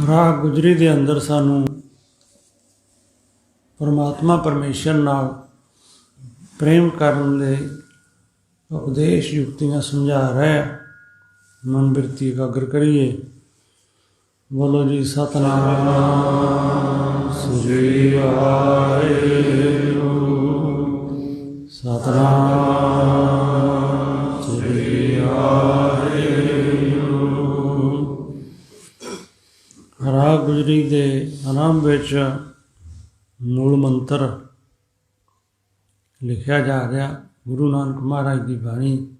ਰਾਗ ਗੁਜਰੀ ਦੇ ਅੰਦਰ ਸਾਨੂੰ ਪਰਮਾਤਮਾ ਪਰਮੇਸ਼ਰ ਨਾਲ ਪ੍ਰੇਮ ਕਰਨ ਦੇ ਉਪਦੇਸ਼ ਯੁਕਤੀਆਂ ਸਮਝਾ ਰਿਹਾ। ਮਨ ਬਿਰਤੀ ਇਕਾਗਰ ਕਰੀਏ। ਬੋਲੋ ਜੀ ਸਤਿਨਾਮ ਸ੍ਰੀ ਵਾਹਿਗੁਰੂ। ਸਤਿਨਾਮ ਸ੍ਰੀ ਵਾਹਿਗੁਰੂ। ਰਾਗ ਗੁਜਰੀ ਦੇ ਆਰੰਭ ਵਿੱਚ ਮੂਲ ਮੰਤਰ ਲਿਖਿਆ ਜਾ ਰਿਹਾ। ਗੁਰੂ ਨਾਨਕ ਮਹਾਰਾਜ ਦੀ ਬਾਣੀ।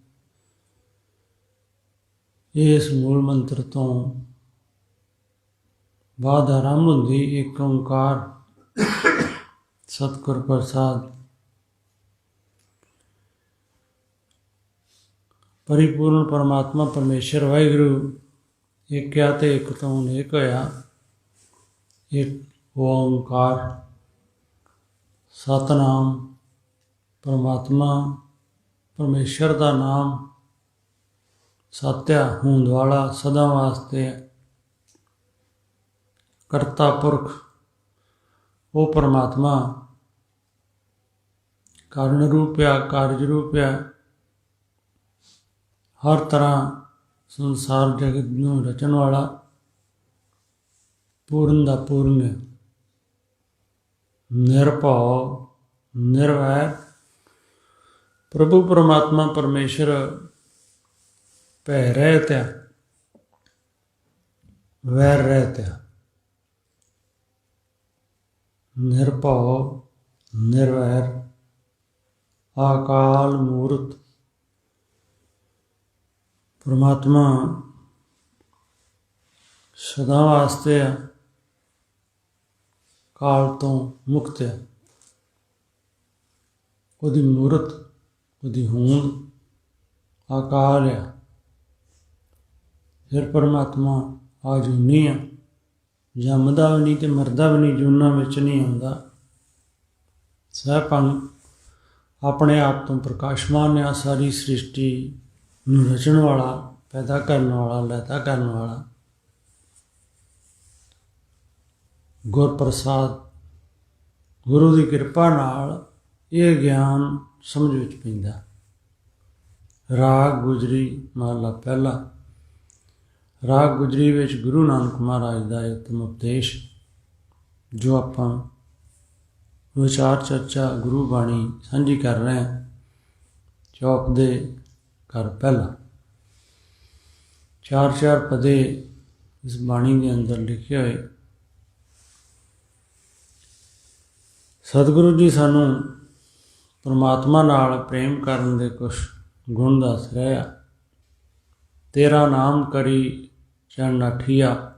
ਇਸ ਮੂਲ ਮੰਤਰ ਤੋਂ ਬਾਅਦ ਆਰੰਭ ਹੁੰਦੀ ਇੱਕ ਓਂਕਾਰ ਸਤਿਗੁਰ ਪ੍ਰਸਾਦ। ਪਰਿਪੂਰਨ ਪਰਮਾਤਮਾ ਪਰਮੇਸ਼ਰ ਵਾਹਿਗੁਰੂ ਇੱਕ ਆ ਅਤੇ ਇੱਕ ਤੋਂ ਅਨੇਕ ਹੋਇਆ। ਇੱਕ ਓਂਕਾਰ ਸਤਿਨਾਮ ਪਰਮਾਤਮਾ ਪਰਮੇਸ਼ਰ ਦਾ ਨਾਮ ਸਤਿਆ ਹੋਂਦ ਵਾਲਾ ਸਦਾ ਵਾਸਤੇ ਕਰਤਾ ਪੁਰਖ। ਉਹ ਪਰਮਾਤਮਾ ਕਾਰਨ ਰੂਪਿਆ ਕਾਰਜ ਰੂਪਿਆ ਹਰ ਤਰ੍ਹਾਂ ਸੰਸਾਰ ਜਗਤ ਨੂੰ ਰਚਣ ਵਾਲਾ ਪੂਰਨ ਦਾ ਪੂਰਨ ਹੈ। ਨਿਰਭਉ ਨਿਰਵੈਰ ਪ੍ਰਭੂ ਪਰਮਾਤਮਾ ਪਰਮੇਸ਼ਰ ਭੈ ਰਹਿਤ ਹੈ, ਵੈਰ ਰਹਿਤ ਹੈ। ਨਿਰਭਉ ਨਿਰਵੈਰ ਅਕਾਲ ਮੂਰਤ ਪਰਮਾਤਮਾ ਸਦਾ ਵਾਸਤੇ ਹੈ, ਕਾਲ ਤੋਂ ਮੁਕਤ ਹੈ। ਉਹਦੀ ਮੂਰਤ ਉਹਦੀ ਹੋਂਦ ਅਕਾਲ ਹੈ। ਫਿਰ ਪਰਮਾਤਮਾ ਆਜੂਨੀ ਆ, ਜੰਮਦਾ ਵੀ ਨਹੀਂ ਅਤੇ ਮਰਦਾ ਵੀ ਨਹੀਂ, ਜੂਨਾਂ ਵਿੱਚ ਨਹੀਂ ਆਉਂਦਾ। ਸਹਿਪੰਗ ਆਪਣੇ ਆਪ ਤੋਂ ਪ੍ਰਕਾਸ਼ਮਾਨ ਆ। ਸਾਰੀ ਸ੍ਰਿਸ਼ਟੀ ਨੂੰ ਰਚਣ ਵਾਲਾ, ਪੈਦਾ ਕਰਨ ਵਾਲਾ, ਲੈਦਾ ਕਰਨ ਵਾਲਾ। ਗੁਰ ਪ੍ਰਸਾਦ ਗੁਰੂ ਦੀ ਕਿਰਪਾ ਨਾਲ ਇਹ ਗਿਆਨ ਸਮਝ ਵਿੱਚ ਪੈਂਦਾ। ਰਾਗ ਗੁਜਰੀ ਮਹਲਾ ਪਹਿਲਾ। ਰਾਗ ਗੁਜਰੀ ਵਿੱਚ ਗੁਰੂ ਨਾਨਕ ਮਹਾਰਾਜ ਦਾ ਉਤਮ ਉਪਦੇਸ਼ ਜੋ ਆਪਾਂ ਵਿਚਾਰ ਚਰਚਾ ਗੁਰੂ ਬਾਣੀ ਸਾਂਝੀ ਕਰ ਰਹੇ ਹਾਂ। ਚੌਪ ਦੇ ਘਰ ਪਹਿਲਾ। ਚਾਰ ਪਦੇ ਇਸ ਬਾਣੀ ਦੇ ਅੰਦਰ ਲਿਖੇ ਹੋਏ। ਸਤਿਗੁਰੂ ਜੀ ਸਾਨੂੰ ਪਰਮਾਤਮਾ ਨਾਲ ਪ੍ਰੇਮ ਕਰਨ ਦੇ ਕੁਛ ਗੁਣ ਦੱਸ ਰਹੇ ਆ। ਤੇਰਾ ਨਾਮ ਕਰੀ ਚਰਨ ਨਾਠੀਆ,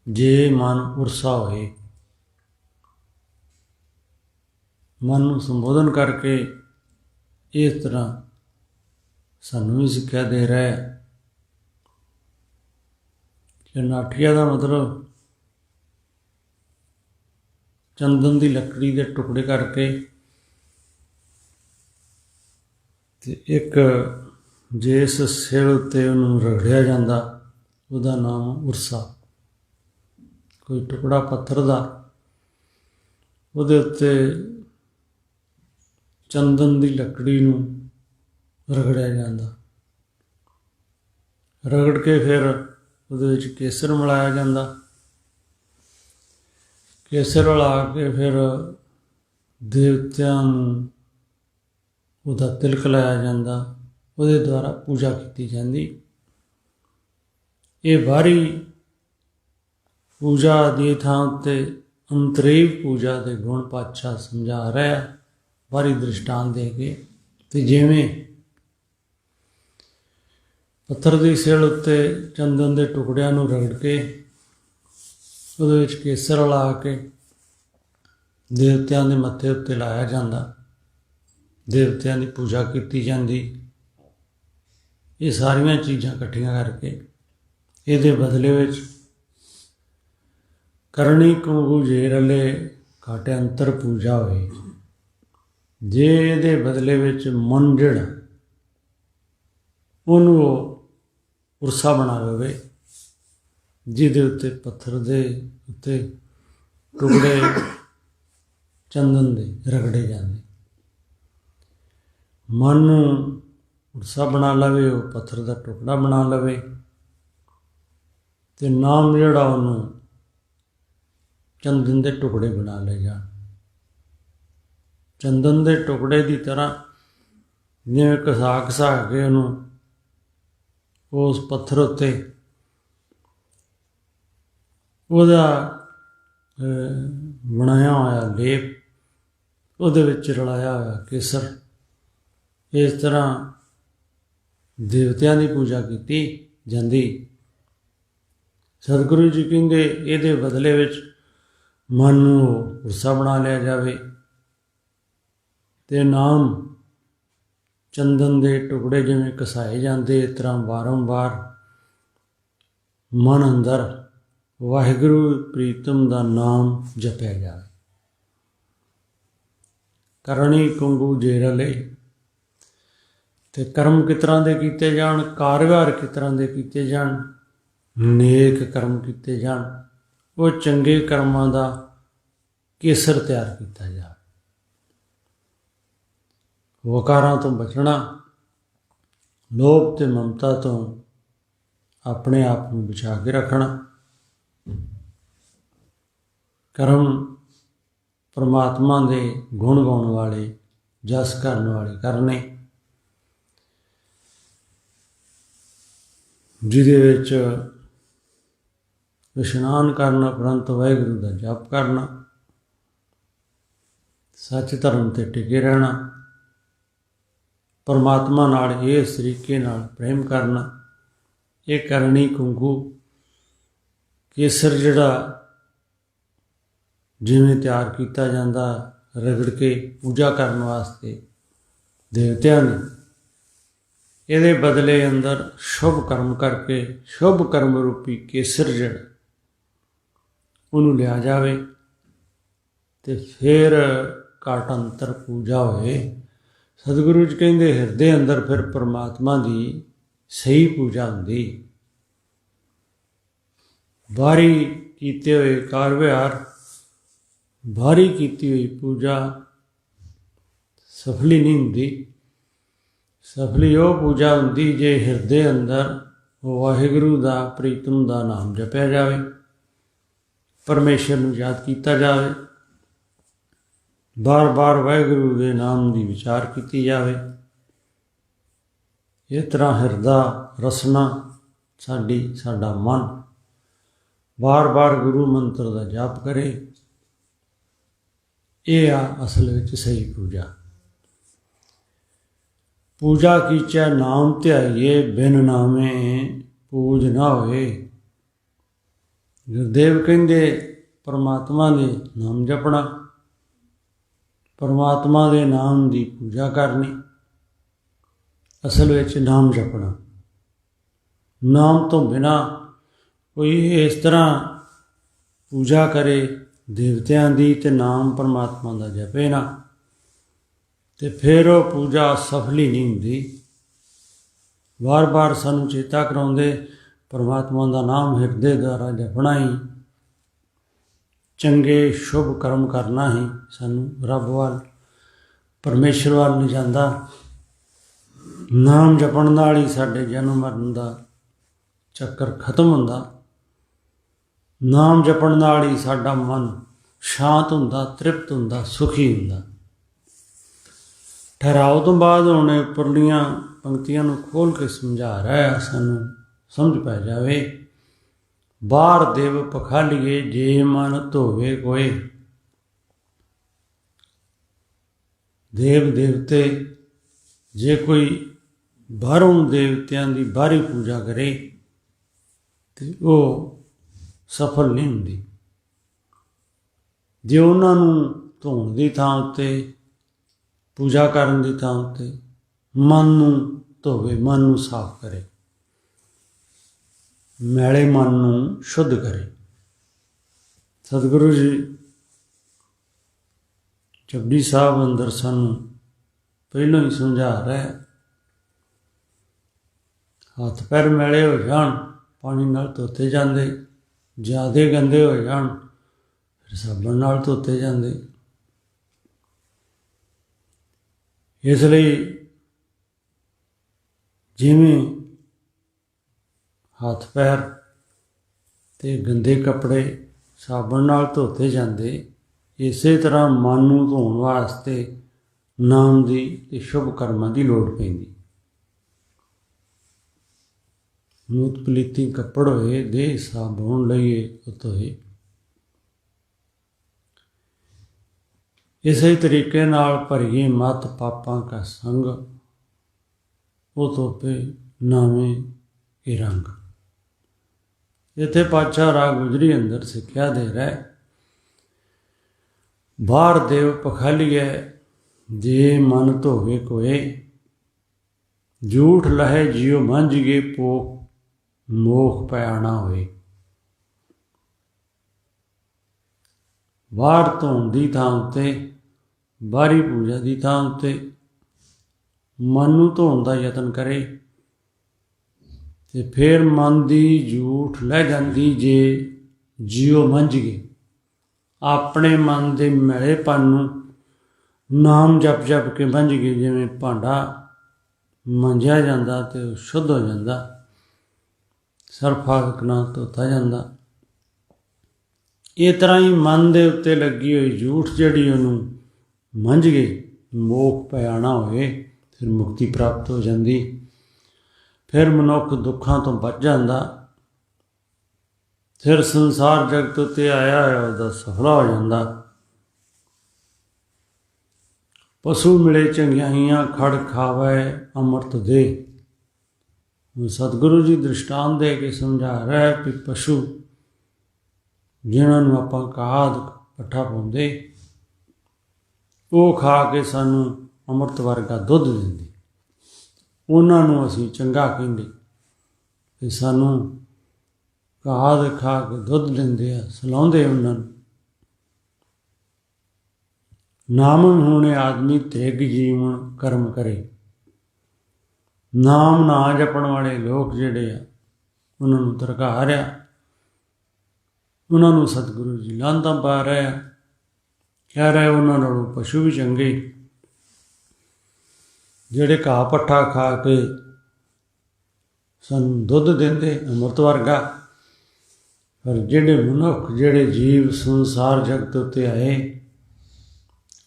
ਜੇ ਮਨ ਉਰਸਾ ਹੋਏ। ਮਨ ਨੂੰ ਸੰਬੋਧਨ ਕਰਕੇ ਇਸ ਤਰ੍ਹਾਂ ਸਾਨੂੰ ਵੀ ਸਿੱਖਿਆ ਦੇ ਰਿਹਾ। ਚਰਨਾਠੀਆ ਦਾ ਮਤਲਬ ਚੰਦਨ ਦੀ ਲੱਕੜੀ ਦੇ ਟੁਕੜੇ ਕਰਕੇ ਅਤੇ ਇੱਕ ਜਿਸ ਸਿਰ ਉੱਤੇ ਉਹਨੂੰ ਰਗੜਿਆ ਜਾਂਦਾ ਉਹਦਾ ਨਾਮ ਉਰਸਾ। ਕੋਈ ਟੁਕੜਾ ਪੱਥਰ ਦਾ ਉਹਦੇ ਉੱਤੇ ਚੰਦਨ ਦੀ ਲੱਕੜੀ ਨੂੰ ਰਗੜਿਆ ਜਾਂਦਾ। ਰਗੜ ਕੇ ਫਿਰ ਉਹਦੇ ਵਿੱਚ ਕੇਸਰ ਮਿਲਾਇਆ ਜਾਂਦਾ। ਕੇਸਰ ਮਿਲਾ ਕੇ ਫਿਰ ਦੇਵਤਿਆਂ ਨੂੰ ਉਹਦਾ ਤਿਲਕ ਲਾਇਆ ਜਾਂਦਾ। ਉਹਦੇ ਦੁਆਰਾ ਪੂਜਾ ਕੀਤੀ ਜਾਂਦੀ। ਇਹ ਬਾਹਰੀ ਪੂਜਾ ਦੀ ਥਾਂ ਉੱਤੇ ਅੰਤਰੀਵ ਪੂਜਾ ਦੇ ਗੁਣ ਪਾਤਸ਼ਾਹ ਸਮਝਾ ਰਿਹਾ। ਬਾਹਰੀ ਦ੍ਰਿਸ਼ਟਾਂਤ ਦੇ ਕੇ ਅਤੇ ਜਿਵੇਂ ਪੱਥਰ ਦੀ ਸਿਲ ਉੱਤੇ ਚੰਦਨ ਦੇ ਟੁਕੜਿਆਂ ਨੂੰ ਰਗੜ ਕੇ ਉਹਦੇ ਵਿੱਚ ਕੇਸਰ ਲਾ ਕੇ ਦੇਵਤਿਆਂ ਦੇ ਮੱਥੇ ਉੱਤੇ ਲਾਇਆ ਜਾਂਦਾ। ਦੇਵਤਿਆਂ ਦੀ ਪੂਜਾ ਕੀਤੀ ਜਾਂਦੀ। ਇਹ ਸਾਰੀਆਂ ਚੀਜ਼ਾਂ ਇਕੱਠੀਆਂ ਕਰਕੇ ਇਹਦੇ ਬਦਲੇ ਵਿੱਚ ਕਰਨੀ ਕਉ ਜੇ ਰਲੇ ਘਟ ਅੰਤਰ ਪੂਜਾ ਹੋਏ। ਜੇ ਇਹਦੇ ਬਦਲੇ ਵਿੱਚ ਮਨ ਜਿਹੜਾ ਉਹਨੂੰ ਉਹ ਉਰਸਾ ਬਣਾ ਲਵੇ ਜਿਹਦੇ ਉੱਤੇ ਪੱਥਰ ਦੇ ਉੱਤੇ ਟੁਕੜੇ ਚੰਦਨ ਦੇ ਰਗੜੇ ਜਾਂਦੇ। ਮਨ ਨੂੰ ਉਰਸਾ ਬਣਾ ਲਵੇ, ਉਹ ਪੱਥਰ ਦਾ ਟੁਕੜਾ ਬਣਾ ਲਵੇ ਅਤੇ ਨਾਮ ਜਿਹੜਾ ਉਹਨੂੰ ਚੰਦਨ ਦੇ ਟੁਕੜੇ ਬਣਾ ਲੈ ਜਾਣ। ਚੰਦਨ ਦੇ ਟੁਕੜੇ ਦੀ ਤਰ੍ਹਾਂ ਜਿਵੇਂ ਘਸਾ ਘਸਾ ਕੇ ਉਹਨੂੰ ਉਸ ਪੱਥਰ ਉੱਤੇ ਉਹਦਾ ਬਣਾਇਆ ਹੋਇਆ ਲੇਪ, ਉਹਦੇ ਵਿੱਚ ਰਲਾਇਆ ਹੋਇਆ ਕੇਸਰ, ਇਸ ਤਰ੍ਹਾਂ ਦੇਵਤਿਆਂ ਦੀ ਪੂਜਾ ਕੀਤੀ ਜਾਂਦੀ। ਸਤਿਗੁਰੂ ਜੀ ਕਹਿੰਦੇ ਇਹਦੇ ਬਦਲੇ ਵਿੱਚ ਮਨ ਨੂੰ ਉਰਸਾ ਬਣਾ ਲਿਆ ਜਾਵੇ ਅਤੇ ਨਾਮ ਚੰਦਨ ਦੇ ਟੁਕੜੇ ਜਿਵੇਂ ਘਸਾਏ ਜਾਂਦੇ, ਇਸ ਤਰ੍ਹਾਂ ਵਾਰੰਵਾਰ ਮਨ ਅੰਦਰ ਵਾਹਿਗੁਰੂ ਪ੍ਰੀਤਮ ਦਾ ਨਾਮ ਜਪਿਆ ਜਾਵੇ। ਕਰਨੀ ਕੁੰਗੂ ਜੇ ਰਲੇ, ਅਤੇ ਕਰਮ ਕਿਸ ਤਰ੍ਹਾਂ ਦੇ ਕੀਤੇ ਜਾਣ, ਕਾਰ ਵਿਹਾਰ ਕਿਸ ਤਰ੍ਹਾਂ ਦੇ ਕੀਤੇ ਜਾਣ, ਨੇਕ ਕਰਮ ਕੀਤੇ ਜਾਣ, ਉਹ ਚੰਗੇ ਕਰਮਾਂ ਦਾ ਕੇਸਰ ਤਿਆਰ ਕੀਤਾ ਜਾਵੇ। ਵਕਾਰਾਂ ਤੋਂ ਬਚਣਾ, ਲੋਭ ਅਤੇ ਮਮਤਾ ਤੋਂ ਆਪਣੇ ਆਪ ਨੂੰ ਬਚਾ ਕੇ ਰੱਖਣਾ, ਕਰਮ ਪਰਮਾਤਮਾ ਦੇ ਗੁਣ ਗਾਉਣ ਵਾਲੇ, ਜਸ ਕਰਨ ਵਾਲੇ ਕਰਨੇ, ਜਿਹਦੇ ਵਿੱਚ ਇਸ਼ਨਾਨ ਕਰਨਾ ਉਪਰੰਤ ਵਾਹਿਗੁਰੂ ਦਾ ਜਪ ਕਰਨਾ, ਸੱਚ ਧਰਮ 'ਤੇ ਟਿਕੇ ਰਹਿਣਾ, ਪਰਮਾਤਮਾ ਨਾਲ ਇਸ ਤਰੀਕੇ ਨਾਲ ਪ੍ਰੇਮ ਕਰਨਾ। ਇਹ ਕਰਨੀ ਕੁੰਗੂ ਕੇਸਰ ਜਿਹੜਾ ਜਿਵੇਂ ਤਿਆਰ ਕੀਤਾ ਜਾਂਦਾ ਰਗੜ ਕੇ ਪੂਜਾ ਕਰਨ ਵਾਸਤੇ ਦੇਵਤਿਆਂ ਨੇ, ਇਹਦੇ ਬਦਲੇ ਅੰਦਰ ਸ਼ੁਭ ਕਰਮ ਕਰਕੇ ਸ਼ੁਭ ਕਰਮ ਰੂਪੀ ਕੇਸਰ ਜਿਹੜਾ ਉਹਨੂੰ ਲਿਆ ਜਾਵੇ ਅਤੇ ਫਿਰ ਘਟ ਅੰਤਰ ਪੂਜਾ ਹੋਏ। ਸਤਿਗੁਰੂ ਜੀ ਕਹਿੰਦੇ ਹਿਰਦੇ ਅੰਦਰ ਫਿਰ ਪਰਮਾਤਮਾ ਦੀ ਸਹੀ ਪੂਜਾ ਹੁੰਦੀ। ਬਾਹਰੀ ਕੀਤੇ ਹੋਏ ਕਾਰ ਵਿਹਾਰ, ਬਾਹਰੀ ਕੀਤੀ ਹੋਈ ਪੂਜਾ ਸਫਲੀ ਨਹੀਂ ਹੁੰਦੀ। ਸਫਲੀ ਉਹ ਪੂਜਾ ਹੁੰਦੀ ਜੇ ਹਿਰਦੇ ਅੰਦਰ ਵਾਹਿਗੁਰੂ ਦਾ ਪ੍ਰੀਤਮ ਦਾ ਨਾਮ ਜਪਿਆ ਜਾਵੇ, ਪਰਮੇਸ਼ਰ ਨੂੰ ਯਾਦ ਕੀਤਾ ਜਾਵੇ, ਬਾਰ ਬਾਰ ਵਾਹਿਗੁਰੂ ਦੇ ਨਾਮ ਦੀ ਵਿਚਾਰ ਕੀਤੀ ਜਾਵੇ। ਇਸ ਤਰ੍ਹਾਂ ਹਿਰਦਾ ਰਸਨਾ ਸਾਡਾ ਮਨ ਬਾਰ ਬਾਰ ਗੁਰੂ ਮੰਤਰ ਦਾ ਜਾਪ ਕਰੇ। ਇਹ ਆ ਅਸਲ ਵਿੱਚ ਸਹੀ ਪੂਜਾ। ਪੂਜਾ ਕੀਚੈ ਨਾਮ ਧਿਆਈਏ, ਬਿਨ ਨਾਮੇ ਪੂਜ ਨਾ ਹੋਏ। ਗੁਰਦੇਵ ਕਹਿੰਦੇ ਪਰਮਾਤਮਾ ਦੇ ਨਾਮ ਜਪਣਾ, ਪਰਮਾਤਮਾ ਦੇ ਨਾਮ ਦੀ ਪੂਜਾ ਕਰਨੀ, ਅਸਲ ਵਿੱਚ ਨਾਮ ਜਪਣਾ। ਨਾਮ ਤੋਂ ਬਿਨਾਂ ਕੋਈ ਇਸ ਤਰ੍ਹਾਂ ਪੂਜਾ ਕਰੇ ਦੇਵਤਿਆਂ ਦੀ ਅਤੇ ਨਾਮ ਪਰਮਾਤਮਾ ਦਾ ਜਪੇ ਨਾ, ਅਤੇ ਫਿਰ ਉਹ ਪੂਜਾ ਸਫਲੀ ਨਹੀਂ ਹੁੰਦੀ। ਵਾਰ ਵਾਰ ਸਾਨੂੰ ਚੇਤਾ ਕਰਾਉਂਦੇ ਪਰਮਾਤਮਾ ਦਾ ਨਾਮ ਹਿਰਦੇ ਦੁਆਰਾ ਜਪਣਾ ਹੀ, ਚੰਗੇ ਸ਼ੁਭ ਕਰਮ ਕਰਨਾ ਹੀ ਸਾਨੂੰ ਰੱਬ ਵੱਲ ਪਰਮੇਸ਼ਰ ਵੱਲ ਨਹੀਂ ਜਾਂਦਾ। ਨਾਮ ਜਪਣ ਨਾਲ ਹੀ ਸਾਡੇ ਜਨਮ ਮਰਨ ਦਾ ਚੱਕਰ ਖਤਮ ਹੁੰਦਾ। ਨਾਮ ਜਪਣ ਨਾਲ ਹੀ ਸਾਡਾ ਮਨ ਸ਼ਾਂਤ ਹੁੰਦਾ, ਤ੍ਰਿਪਤ ਹੁੰਦਾ, ਸੁਖੀ ਹੁੰਦਾ। ਠਹਿਰਾਓ ਤੋਂ ਬਾਅਦ ਹੁਣ ਉੱਪਰਲੀਆਂ ਪੰਕਤੀਆਂ ਨੂੰ ਖੋਲ੍ਹ ਕੇ ਸਮਝਾ ਰਿਹਾ, ਸਾਨੂੰ ਸਮਝ ਪੈ ਜਾਵੇ। ਬਾਹਰ ਦੇਵ ਪਖਾਲੀਏ, ਜੇ ਮਨ ਧੋਵੇ ਕੋਏ। ਦੇਵ ਦੇਵਤੇ, ਜੇ ਕੋਈ ਬਾਹਰੋਂ ਦੇਵਤਿਆਂ ਦੀ ਬਾਹਰੀ ਪੂਜਾ ਕਰੇ ਅਤੇ ਉਹ ਸਫਲ ਨਹੀਂ ਹੁੰਦੀ। ਜੇ ਉਹਨਾਂ ਨੂੰ ਧੋਣ ਦੀ ਥਾਂ ਉੱਤੇ, ਪੂਜਾ ਕਰਨ ਦੀ ਥਾਂ ਉੱਤੇ ਮਨ ਨੂੰ ਧੋਵੇ, ਮਨ ਨੂੰ ਸਾਫ਼ ਕਰੇ, ਮੈਲੇ ਮਨ ਨੂੰ ਸ਼ੁੱਧ ਕਰੇ। ਸਤਿਗੁਰੂ ਜੀ ਜਪਜੀ ਸਾਹਿਬ ਅੰਦਰ ਸਾਨੂੰ ਪਹਿਲਾਂ ਹੀ ਸਮਝਾ ਰਿਹਾ, ਹੱਥ ਪੈਰ ਮੈਲੇ ਹੋ ਜਾਣ ਪਾਣੀ ਨਾਲ ਧੋਤੇ ਜਾਂਦੇ, ਜ਼ਿਆਦਾ ਗੰਦੇ ਹੋ ਜਾਣ ਫਿਰ ਸਾਬਣ ਨਾਲ ਧੋਤੇ ਜਾਂਦੇ। ਇਸ ਲਈ ਜਿਵੇਂ ਹੱਥ ਪੈਰ ਅਤੇ ਗੰਦੇ ਕੱਪੜੇ ਸਾਬਣ ਨਾਲ ਧੋਤੇ ਜਾਂਦੇ, ਇਸੇ ਤਰ੍ਹਾਂ ਮਨ ਨੂੰ ਧੋਣ ਵਾਸਤੇ ਨਾਮ ਦੀ ਅਤੇ ਸ਼ੁਭ ਕਰਮਾਂ ਦੀ ਲੋੜ ਪੈਂਦੀ। ਮੂਤ ਪਲੀਤੀ ਕੱਪੜ ਹੋਏ, ਦੇਹ ਸਾਬੁਣ ਲਈਏ ਉਹ ਧੋਏ। ਇਸੇ ਤਰੀਕੇ ਨਾਲ ਭਰੀਏ ਮਤ ਪਾਪਾਂ ਕਾ ਸੰਗ, ਉਹ ਧੋਪੇ ਨਾਵੇਂ ਕੇ ਰੰਗ। ਇੱਥੇ ਪਾਤਸ਼ਾਹ ਰਾਗ ਗੁਜਰੀ ਅੰਦਰ ਸਿੱਖਿਆ ਦੇ ਰਹੇ, ਬਾਹਰ ਦੇਵ ਪਖਾਲੀਐ ਜੇ ਮਨ ਧੋਵੇ ਕੋਏ, ਝੂਠ ਲਹੇ ਜਿਉ ਮੰਝ ਗੇ ਪੋਖ ਮੋਖ ਪਿਆਣਾ ਹੋਏ। ਬਾਹਰ ਧੋਣ ਦੀ ਥਾਂ ਉੱਤੇ, ਬਾਹਰੀ ਪੂਜਾ ਦੀ ਥਾਂ ਉੱਤੇ ਮਨ ਨੂੰ ਧੋਣ ਦਾ ਯਤਨ ਕਰੇ ਅਤੇ ਫਿਰ ਮਨ ਦੀ ਝੂਠ ਲੈ ਜਾਂਦੀ ਜੇ ਜਿਉ ਮੰਝ ਗਏ। ਆਪਣੇ ਮਨ ਦੇ ਮੈਲੇਪਨ ਨੂੰ ਨਾਮ ਜਪ ਜਪ ਕੇ ਮੰਝ ਗਏ। ਜਿਵੇਂ ਭਾਂਡਾ ਮਾਂਜਿਆ ਜਾਂਦਾ ਅਤੇ ਉਹ ਸ਼ੁੱਧ ਹੋ ਜਾਂਦਾ, ਸਰਫ ਆਦਿਕ ਨਾਲ ਧੋਤਾ ਜਾਂਦਾ। ਇਸ ਤਰ੍ਹਾਂ ਹੀ ਮਨ ਦੇ ਉੱਤੇ ਲੱਗੀ ਹੋਈ ਝੂਠ ਜਿਹੜੀ ਉਹਨੂੰ ਮੰਝ ਗਈ, ਮੋਖ ਪਿਆਣਾ ਹੋਏ, ਫਿਰ ਮੁਕਤੀ ਪ੍ਰਾਪਤ ਹੋ ਜਾਂਦੀ। ਫਿਰ ਮਨੁੱਖ ਦੁੱਖਾਂ ਤੋਂ ਬਚ ਜਾਂਦਾ, ਫਿਰ ਸੰਸਾਰ ਜਗਤ ਉੱਤੇ ਆਇਆ ਹੋਇਆ ਉਹਦਾ ਸਫਲਾ ਹੋ ਜਾਂਦਾ। ਪਸ਼ੂ ਮਿਲੇ ਚੰਗਿਆਈਆਂ ਖੜ ਖਾਵੇ ਅੰਮ੍ਰਿਤ ਦੇ। ਸਤਿਗੁਰੂ ਜੀ ਦ੍ਰਿਸ਼ਟਾਂਤ ਦੇ ਕੇ ਸਮਝਾ ਰਿਹਾ ਕਿ ਪਸ਼ੂ ਜਿਹਨਾਂ ਨੂੰ ਆਪਾਂ ਕਾਦ ਪੱਠਾ ਪਾਉਂਦੇ, ਉਹ ਖਾ ਕੇ ਸਾਨੂੰ ਅੰਮ੍ਰਿਤ ਵਰਗਾ ਦੁੱਧ ਦਿੰਦੇ। ਉਹਨਾਂ ਨੂੰ ਅਸੀਂ ਚੰਗਾ ਕਹਿੰਦੇ ਕਿ ਸਾਨੂੰ ਕਾਦ ਖਾ ਕੇ ਦੁੱਧ ਦਿੰਦੇ ਆ, ਸਲਾਉਂਦੇ ਉਹਨਾਂ ਨੂੰ। ਨਾਮ ਹੋਣੇ ਆਦਮੀ ਤ੍ਰਿਗ ਜੀਵਨ ਕਰਮ ਕਰੇ। ਨਾਮ ਨਾ ਜਪਣ ਵਾਲੇ ਲੋਕ ਜਿਹੜੇ ਆ, ਉਹਨਾਂ ਨੂੰ ਧਰਕਾਰ ਆ, ਉਹਨਾਂ ਨੂੰ ਸਤਿਗੁਰੂ ਜੀ ਲਾਂਤਾਂ ਪਾ ਰਹੇ ਆ, ਕਹਿ ਰਹੇ ਉਹਨਾਂ ਨਾਲੋਂ ਪਸ਼ੂ ਵੀ ਚੰਗੇ ਜਿਹੜੇ ਘਾਹ ਪੱਠਾ ਖਾ ਕੇ ਸਾਨੂੰ ਦੁੱਧ ਦਿੰਦੇ ਅੰਮ੍ਰਿਤ ਵਰਗਾ। ਪਰ ਜਿਹੜੇ ਮਨੁੱਖ, ਜਿਹੜੇ ਜੀਵ ਸੰਸਾਰ ਜਗਤ ਉੱਤੇ ਆਏ,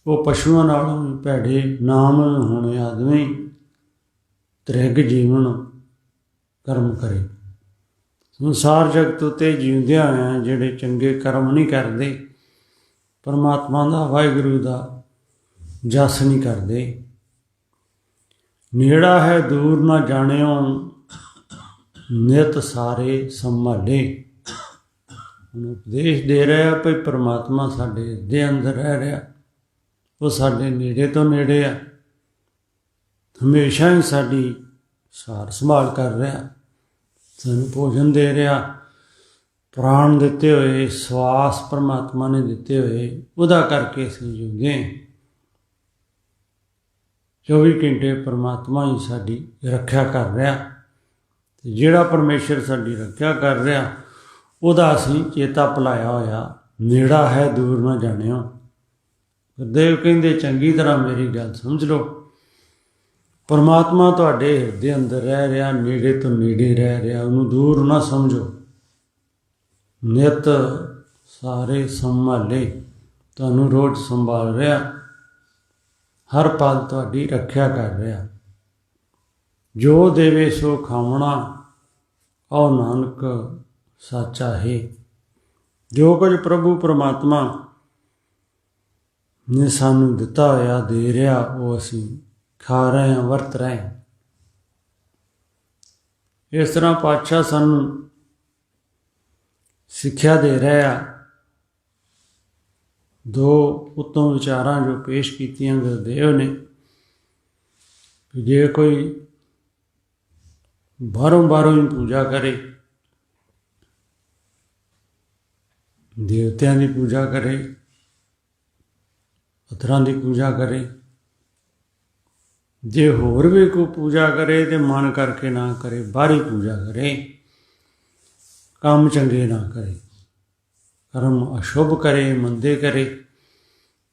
ਉਹ ਪਸ਼ੂਆਂ ਨਾਲੋਂ ਵੀ ਭੈੜੇ। ਨਾਮ ਹੋਣੇ ਆਦਮੀ ਤ੍ਰਿਗ ਜੀਵਨ ਕਰਮ ਕਰੇ। ਸੰਸਾਰ ਜਗਤ ਉੱਤੇ ਜਿਉਂਦਿਆਂ ਹੋਇਆਂ ਜਿਹੜੇ ਚੰਗੇ ਕਰਮ ਨਹੀਂ ਕਰਦੇ, ਪਰਮਾਤਮਾ ਦਾ ਵਾਹਿਗੁਰੂ ਦਾ ਜਸ ਨਹੀਂ ਕਰਦੇ। ਨੇੜਾ ਹੈ ਦੂਰ ਨਾ ਜਾਣਿਓ, ਨਿਤ ਸਾਰੇ ਸੰਭਾਲੇ। ਉਹਨੂੰ ਉਪਦੇਸ਼ ਦੇ ਰਿਹਾ ਭਈ ਪਰਮਾਤਮਾ ਸਾਡੇ ਦੇ ਅੰਦਰ ਰਹਿ ਰਿਹਾ, ਉਹ ਸਾਡੇ ਨੇੜੇ ਤੋਂ ਨੇੜੇ ਆ, ਹਮੇਸ਼ਾ ਹੀ ਸਾਡੀ ਸਾਰ ਸੰਭਾਲ ਕਰ ਰਿਹਾ, ਸਾਨੂੰ ਭੋਜਨ ਦੇ ਰਿਹਾ, ਪ੍ਰਾਣ ਦਿੱਤੇ ਹੋਏ, ਸਵਾਸ ਪਰਮਾਤਮਾ ਨੇ ਦਿੱਤੇ ਹੋਏ, ਉਹਦਾ ਕਰਕੇ ਅਸੀਂ ਜਿਉਂਦੇ ਹਾਂ। 24 ਘੰਟੇ ਪਰਮਾਤਮਾ ਹੀ ਸਾਡੀ ਰੱਖਿਆ ਕਰ ਰਿਹਾ, ਅਤੇ ਜਿਹੜਾ ਪਰਮੇਸ਼ਰ ਸਾਡੀ ਰੱਖਿਆ ਕਰ ਰਿਹਾ ਉਹਦਾ ਅਸੀਂ ਚੇਤਾ ਭੁਲਾਇਆ ਹੋਇਆ। ਨੇੜਾ ਹੈ ਦੂਰ ਨਾ ਜਾਣਿਓ। ਗੁਰਦੇਵ ਕਹਿੰਦੇ ਚੰਗੀ ਤਰ੍ਹਾਂ ਮੇਰੀ ਗੱਲ ਸਮਝ ਲਓ, ਪਰਮਾਤਮਾ ਤੁਹਾਡੇ ਹਿਰਦੇ ਅੰਦਰ ਰਹਿ ਰਿਹਾ, ਨੇੜੇ ਤੋਂ ਨੇੜੇ ਰਹਿ ਰਿਹਾ, ਉਹਨੂੰ ਦੂਰ ਨਾ ਸਮਝੋ। ਨਿਤ ਸਾਰੇ ਸੰਭਾਲੇ, ਤੁਹਾਨੂੰ ਰੋਜ਼ ਸੰਭਾਲ ਰਿਹਾ, ਹਰ ਪਲ ਤੁਹਾਡੀ ਰੱਖਿਆ ਕਰ ਰਿਹਾ। ਜੋ ਦੇਵੇ ਸੋ ਖਾਵਣਾ, ਔ ਨਾਨਕ ਸਾਚਾ ਹੈ। ਜੋ ਕੁਝ ਪ੍ਰਭੂ ਪਰਮਾਤਮਾ ਨੇ ਸਾਨੂੰ ਦਿੱਤਾ ਹੋਇਆ, ਦੇ ਰਿਹਾ, ਉਹ ਅਸੀਂ ਖਾ ਰਹੇ ਹਾਂ, ਵਰਤ ਰਹੇ ਹਾਂ। ਇਸ ਤਰ੍ਹਾਂ ਪਾਤਸ਼ਾਹ ਸਾਨੂੰ ਸਿੱਖਿਆ ਦੇ ਰਿਹਾ। ਦੋ ਉੱਤਮ ਵਿਚਾਰਾਂ ਜੋ ਪੇਸ਼ ਕੀਤੀਆਂ ਗੁਰਦੇਵ ਨੇ, ਕਿ ਜੇ ਕੋਈ ਬਾਹਰੋਂ ਹੀ ਪੂਜਾ ਕਰੇ, ਦੇਵਤਿਆਂ ਦੀ ਪੂਜਾ ਕਰੇ, ਪੱਥਰਾਂ ਦੀ ਪੂਜਾ ਕਰੇ, ਜੇ ਹੋਰ ਵੀ ਕੋਈ ਪੂਜਾ ਕਰੇ ਤੇ ਮਨ ਕਰਕੇ ਨਾ ਕਰੇ, ਬਾਹਰੀ ਪੂਜਾ ਕਰੇ, ਕੰਮ ਚੰਗੇ ਨਾ ਕਰੇ, कर्म अशुभ करे, मंदे करे,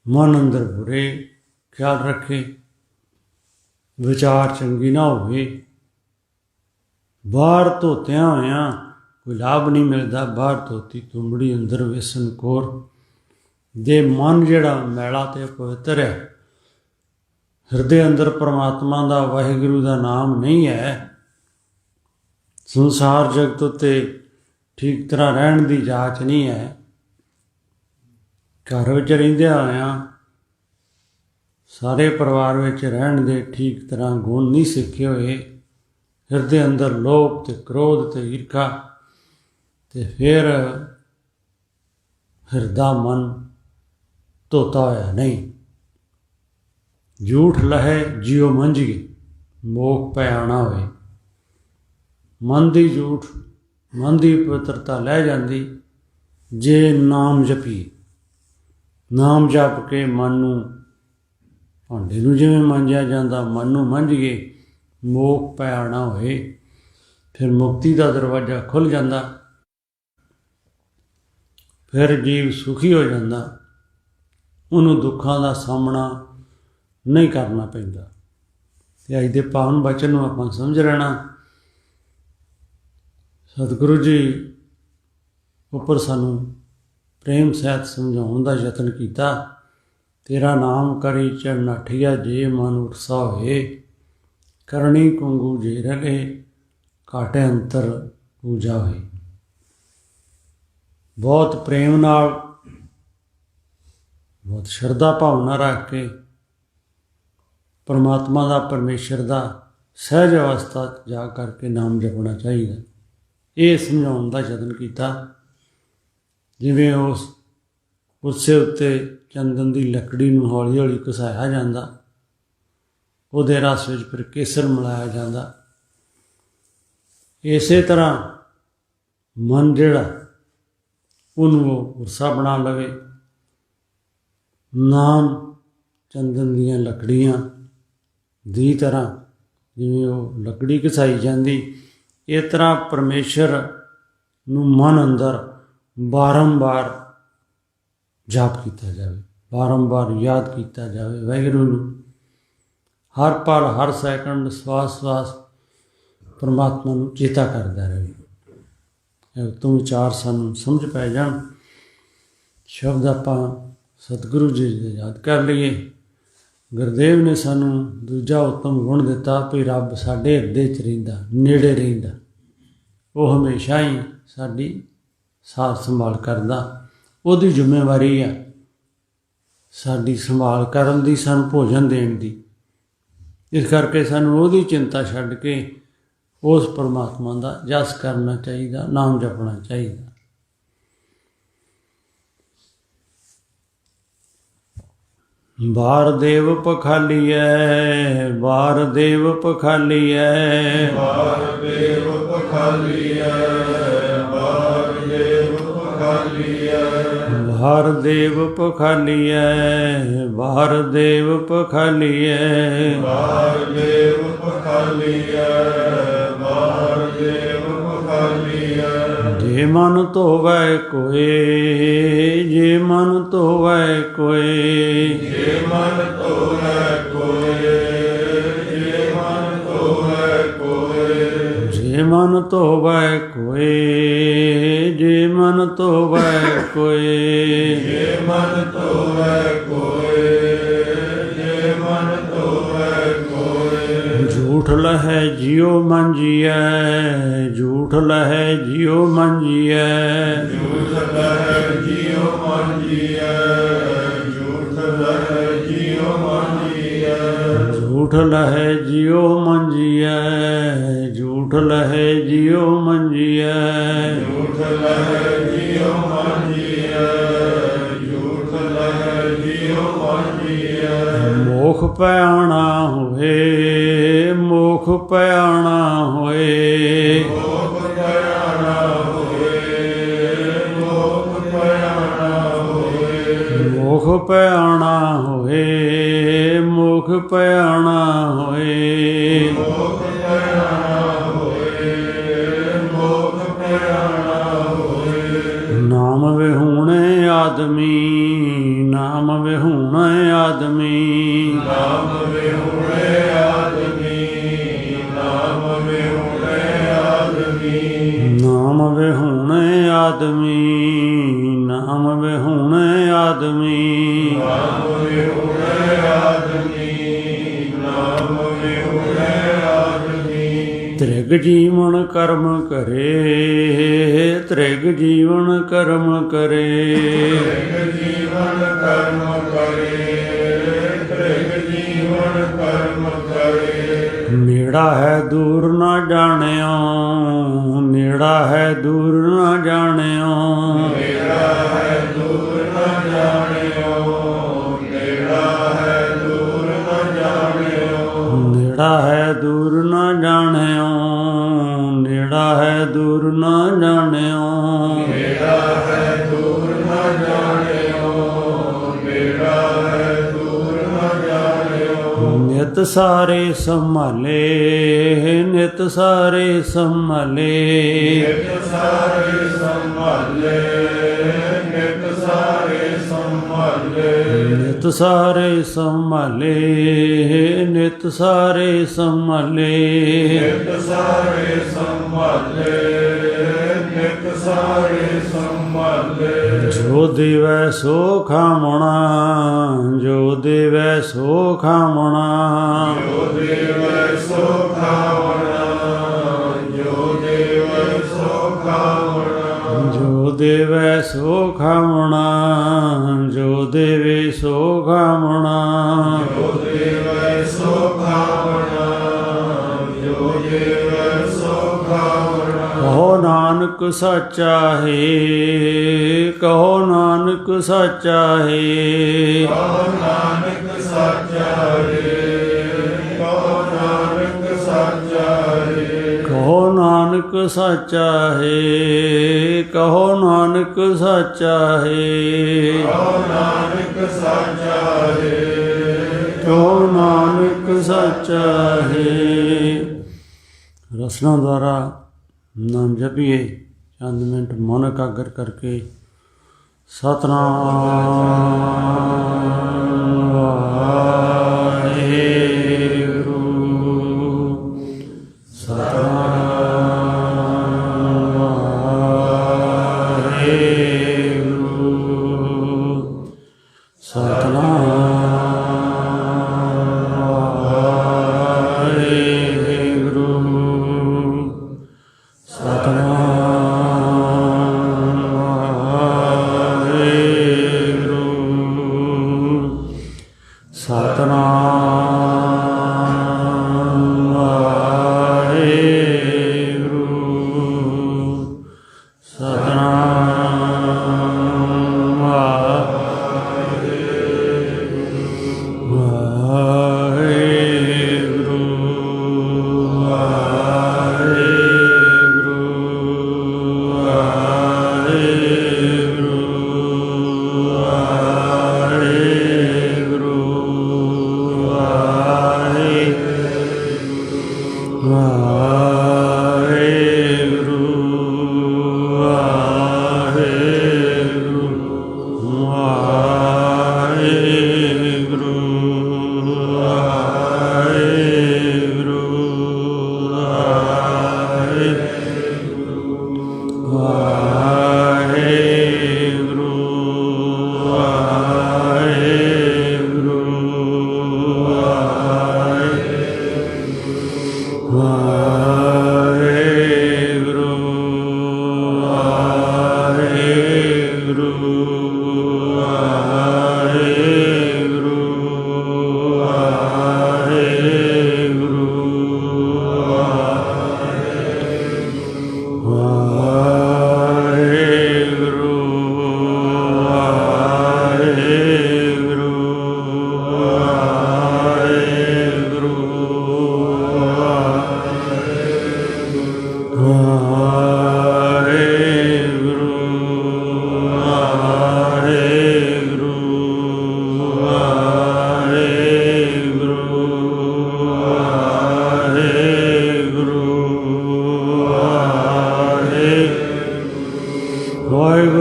मन अंदर बुरे ख्याल रखे, विचार चंगी ना होवे, बाहर धोतिया होया कोई लाभ नहीं मिलता, बाहर धोती तुंबड़ी अंदर वेसन कोर। जे मन जिहड़ा मैला ते पवित्र है, हिरदे अंदर परमात्मा दा वाहिगुरू दा नाम नहीं है, संसार जगत उत्ते ठीक तरह रहन दी जाच नहीं है, घर विच रहिंदियां होया सारे परिवार विच रहन दे ठीक तरह गुण नहीं सीखे हुए, हिरदे अंदर लोभ ते क्रोध ते ईर्खा, ते फिर हिरदा मन धोता होया नहीं। झूठ लहे जियो मंझिए, मोख पै आना होए। मन दी झूठ, मन दी पवित्रता लै जाती जे नाम जपीए। नाम जप के मन नूं भांडे नूं जिवें मांजिया जांदा, मन नूं मांजिए, मोख पै आना होए, फिर मुक्ति का दरवाजा खुल जाता, फिर जीव सुखी हो जाता, उन्होंने दुखों का सामना नहीं करना पैंदा। ते अज दे पावन बचन नूं आपां समझ लेना। सतगुरु जी उपर सानू प्रेम सहित समझाउण दा यतन कीता। तेरा नाम करी चढ़ नाठिया, जे मन उठसा होए, करनी कुंगू जे रले, काटे अंतर पूजा होए। बहुत प्रेम नाल, बहुत शरधा भावना रख के परमात्मा का, परमेश्वर का सहज अवस्था जा करके नाम जपना चाहिए। ये समझाउण दा यतन कीता। जिवें उससे उत्ते चंदन की लकड़ी नूं हौली हौली घसाया जाता, उहदे रस विच फिर केसर मिलाया जाता। इसे तरह मन जिहड़ा उहनूं उरसा बना लवे। नाम चंदन दीयां लकड़ियां दी तरह जिवें वो लकड़ी घसाई जाती, इस तरह परमेश्वर नूं मन अंदर बारंबार जाप किया जाए, बारंबार याद किया जाए। वाहिगुरू नूं हर पल हर सैकंड श्वास श्वास परमात्मा नूं चेता करदा रहे। उत्तों विचार सानूं समझ पै जाण। शब्द आपां सतगुरु जी दे याद कर लईए। गुरदेव ने सानू दूजा उत्तम गुण दिता भी रब साडे हिरदे च रहिंदा, नेड़े रहिंदा। वो हमेशा ही साडी सार संभाल करदा। उहदी जिम्मेवारी है साडी संभाल करन दी, सानू भोजन देण दी। इस करके सानू उहदी चिंता छड्ड के उस परमात्मा दा जस करना चाहिए, नाम जपना चाहिए। बार देव पखालिए, बार देव पखालिए, बार देव पखालिए, बार देव पखालिए, बार देव पखालिए, बार देव पखालिए, बार देव पखालिए, बार देव पखालिए। जे मन धोवै कोय, जे मन धोवै कोय, जे मन धोवै कोय, जे मन धोवै कोय, जे मन धोवै कोय, जे मन धोवै कोय, जे मन धोवै कोय, जे मन धोवै कोय। झूठ लहै जियो मंजिए, झूठ लहै जियो मंजिए, झूठ लहै जियो मंजिए, झूठ लहै जियो मंजिए, झूठ लहै जियो मंजिए, झूठ लहै जियो मंजिए, झूठ लहै जियो मंजिए, झूठ लहै जियो मंजिए। मोख पैआना होए, मोख पैआना होए, मोख पैआना होए, मोख पैआना होए, मोख पैआना होए, मोख पैआना होए। मोख पैआना होए, मोख पैआना होए। नाम विहूणे ਆਦਮੀ ਨਾਮ ਵਿਹੂਣ ਆਦਮੀ ਨਾਮ ਵਿਹੂਣੇ ਆਦਮੀ ਨਾਮ ਵਿਹੂਣੇ ਆਦਮੀ ਨਾਮ ਵਿਹੂਣ ਆਦਮੀ ਨਾਮ ਵਿਹੂਣ ਆਦਮੀ ਨਾਮ ਵਿਹੂਣੇ ਆਦਮੀ ਨਾਮ ਵਿਹੂਣੇ ਆਦਮੀ ਤ੍ਰਿਗ ਜੀਵਨ ਕਰਮ ਕਰੇ ਤ੍ਰਿਗ ਜੀਵਨ ਕਰਮ ਕਰੇ ਤ੍ਰਿਗ ਜੀਵਨ ਕਰਮ ਕਰੇ ਤ੍ਰਿਗ ਜੀਵਨ ਕਰਮ ਕਰੇ ਨੇੜਾ ਹੈ ਦੂਰ ਨਾ ਜਾਣਿਓ ਨੇੜਾ ਹੈ ਦੂਰ ਨਾ ਜਾਣਿਓ ਨੇੜਾ ਹੈ ਦੂਰ ਨ ਜਾਣਿਓ ਨੇੜਾ ਹੈ ਦੂਰ ਨ ਜਾਣਿਓ ਨੇੜਾ ਹੈ ਦੂਰ ਨਾ ਜਾਣਿਓ ਨੇੜਾ ਹੈ ਦੂਰ ਨਾ ਜਾਣਿਓ ਨੇੜਾ ਹੈ ਦੂਰ ਨ ਜਾਣਿਓ ਨੇੜਾ ਹੈ ਦੂਰ ਨ ਜਾਣਿਓ ਨਿਤ ਸਾਰੇ ਸੰਭਾਲੇ ਨਿਤ ਸਾਰੇ ਸੰਭਾਲੇ ਨਿਤ ਸਾਰੇ ਸੰਭਾਲੇ ਨਿਤ ਸਾਰੇ ਸੰਭਾਲੇ ਨਿਤ ਸਾਰੇ ਸੰਭਾਲੇ ਨਿਤ ਸਾਰੇ ਸੰਭਾਲੇ ਨਿਤ ਸਾਰੇ ਸੰਭਾਲੇ ਨਿਤ ਸਾਰੇ ਸੰਭਾਲੇ ਜੋ ਦੇਵੈ ਸੋ ਖਾਵਣਾ ਜੋ ਦੇਵੈ ਸੋ ਖਾਵਣਾ ਜੋ ਦੇਵੈ ਸੋ ਖਾਵਣਾ ਜੋ ਦੇਵੈ ਸੋ ਖਾਵਣਾ ਜੋ ਦੇਵੈ ਸੋ ਖਾਵਣਾ ਜੋ ਦੇਵੇ ਸੋ ਖਾਵਣਾ ਜੋ ਦੇਵੈ ਸੋ ਖਾਵਣਾ ਜੋ ਦੇਵੈ ਸੋ ਖਾਵਣਾ ਕਹੋ ਨਾਨਕ ਸੱਚਾ ਹੈ ਕਹੋ ਨਾਨਕ ਸੱਚਾ ਹੈ ਕਹੋ ਨਾਨਕ ਸੱਚਾ ਹੈ ਕਹੋ ਨਾਨਕ ਸੱਚਾ ਹੈ ਕਹੋ ਨਾਨਕ ਸੱਚਾ ਹੈ ਕਹੋ ਨਾਨਕ ਸੱਚਾ ਹੈ ਕਹੋ ਨਾਨਕ ਸੱਚਾ ਹੈ ਕਹੋ ਨਾਨਕ ਸੱਚਾ ਹੈ ਰਸਨਾ ਦੁਆਰਾ ਨਾਮ ਜਪੀਏ ਚੰਦ ਮਿੰਟ ਮਨ ਇਕਾਗਰ ਕਰਕੇ ਸਤਨਾਮ ਵਾਹਿਗੁਰੂ ਸਤਨਾਮ ਵਾਹਿਗੁਰੂ ਸਤਨਾਮ ਸਤਨਾਮ ਵਾਹਿਗੁਰੂ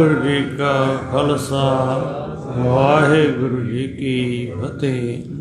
ਵਾਹਿਗੁਰੂ ਜੀ ਕਾ ਖਾਲਸਾ ਵਾਹਿਗੁਰੂ ਜੀ ਕੀ ਫਤਿਹ।